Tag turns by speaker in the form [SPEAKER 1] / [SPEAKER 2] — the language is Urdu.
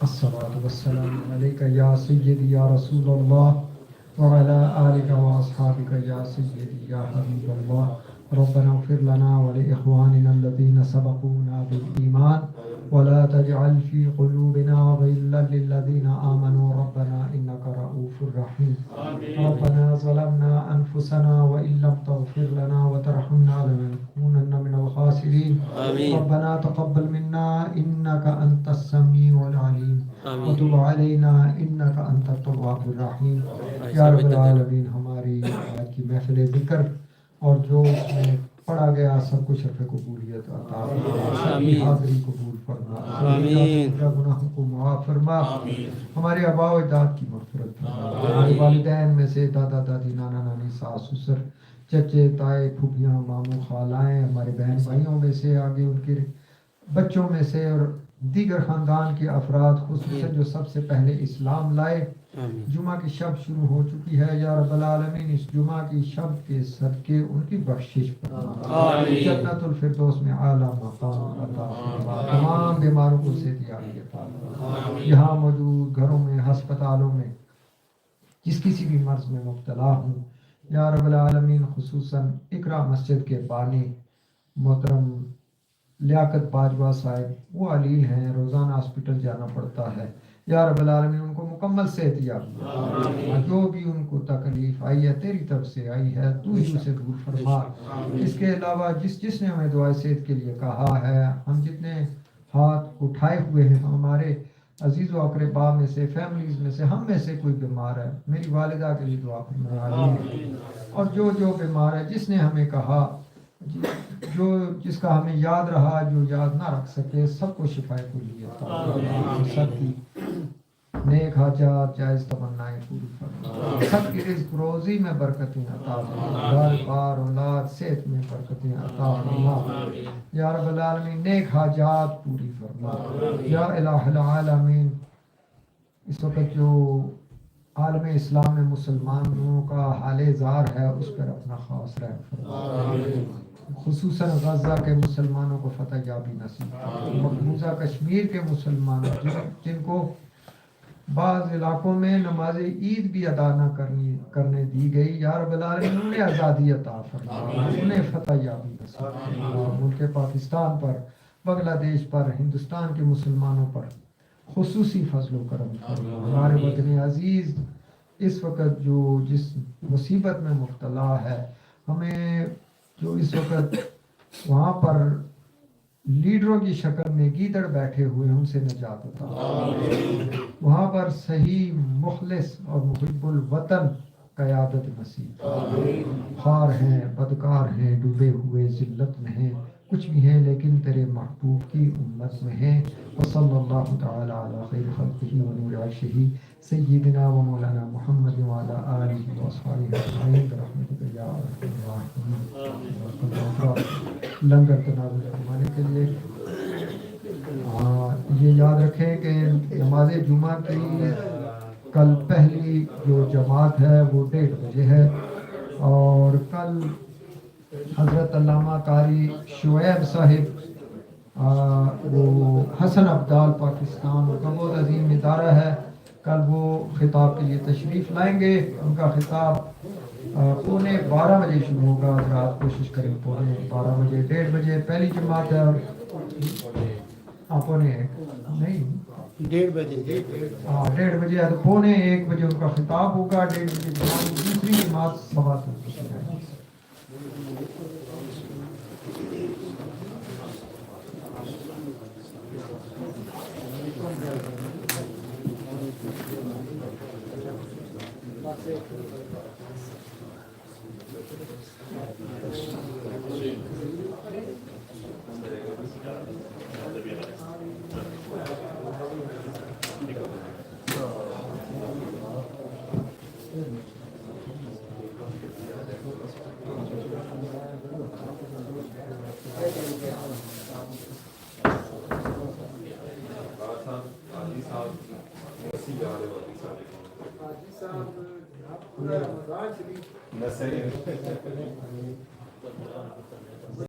[SPEAKER 1] الصلاة والسلام عليك يا سيدي يا رسول الله وعلى آلك وأصحابك يا سيدي يا حبيب الله. ربنا اغفر لنا ولإخواننا الذين سبقونا بالإيمان ولا تجعل في قلوبنا غلا للذين آمنوا ربنا إنك رؤوف رحيم. ربنا ظلمنا أنفسنا وإن لم تغفر لنا وترحمنا لنكونن من الخاسرين. ربنا تقبل منا إنك أنت السميع العليم وتب علينا إنك أنت التواب الرحيم. یا رب العالمین ہماری آج کی محفل ذکر اور جو اس میں پڑھا گیا سب کچھ شرف قبولیت عطا فرما، حاضری قبول فرما، گناہوں کو معاف فرما، ہمارے آباء و اجداد کی مغفرت فرما، ہمارے والدین میں سے دادا دادی نانا نانی ساس سسر چچے تائے پھوپھیاں ماموں خالائیں ہمارے بہن بھائیوں میں سے آگے ان کے بچوں میں سے اور دیگر خاندان کے افراد خصوصاً جو سب سے پہلے اسلام لائے. جمعہ کی شب شروع ہو چکی ہے یا رب العالمین اس جمعہ کی شب کے صدقے ان کی بخشش فرما، جنت الفردوس میں اعلیٰ مقام عطا فرما، تمام بیماروں کو صحت یابی عطا فرما. یہاں موجود گھروں میں ہسپتالوں میں جس کسی بھی مرض میں مبتلا ہوں یا رب العالمین خصوصاً اقرا مسجد کے بانی محترم لیاقت باجوہ صاحب وہ علیل ہیں، روزانہ ہاسپٹل جانا پڑتا ہے. یا رب العالمین ان کو مکمل صحت یابی، جو بھی ان کو تکلیف آئی ہے تیری طرف سے آئی ہے تو ہی اسے دور فرما. اس کے علاوہ جس نے ہمیں دعائے صحت کے لیے کہا ہے، ہم جتنے ہاتھ اٹھائے ہوئے ہیں ہمارے عزیز و اقربا میں سے فیملیز میں سے ہم میں سے کوئی بیمار ہے میری والدہ کے لیے دعا فرما. اور جو بیمار ہے جس نے ہمیں کہا جس کا ہمیں یاد رہا جو یاد نہ رکھ سکے سب کو شفائے کلی عطا فرما، سب کی نیک حاجات جائز تمنائیں پوری فرما، سب کی رزق روزی میں برکتیں عطا فرما، گھر بار اولاد صحت میں برکتیں عطا فرما. یا رب العالمین نیک حاجات پوری فرما. یا الہ العالمین اس وقت جو عالم اسلام میں مسلمانوں کا حال زار ہے اس پر اپنا خاص رحم فرما، خصوصاً غزہ کے مسلمانوں کو فتح یابی نصیب فرما، مقبوضہ کشمیر کے مسلمانوں جن کو بعض علاقوں میں نماز عید بھی ادا نہ کرنے دی گئی یا رب العالمین انہیں آزادی عطا فرما، انہیں فتح یابی نصیب فرما. ملک پاکستان پر، بنگلہ دیش پر، ہندوستان کے مسلمانوں پر خصوصی فضل و کرم فرما. ہمارے وطن عزیز اس وقت جس مصیبت میں مبتلا ہے، ہمیں جو اس وقت وہاں پر لیڈروں کی شکل میں گیدڑ بیٹھے ہوئے ان سے نجات عطا فرما. وہاں پر صحیح مخلص اور محب الوطن قیادت نصیب. خوار ہیں، بدکار ہیں، ڈوبے ہوئے ذلت میں ہیں، کچھ بھی ہیں لیکن تیرے محبوب کی امت میں ہیں. وصلی اللہ تعالی علی خیر خلقہ و نور عرشہ سیدنا و مولانا محمد وعلی آلہ و اصحابہ اجمعین برحمتک یا ارحم الراحمین. لنگر تناول فرمانے کے لیے یہ یاد رکھیں کہ نماز جمعہ کی کل پہلی جو جماعت ہے وہ 1:30 بجے ہے اور کل حضرت علامہ قاری شعیب صاحب وہ حسن ابدال پاکستان کا بہت عظیم ادارہ ہے، کل وہ خطاب کے لیے تشریف لائیں گے. ان کا خطاب 11:15 بجے شروع ہوگا. رات کوشش کریں 11:15 بجے. 1:30 بجے پہلی جماعت ہے اور 1:30 بجے ہے تو 1:15 بجے ان کا خطاب ہوگا. 1:30 بجے دوسری جماعت 2:15 ہے.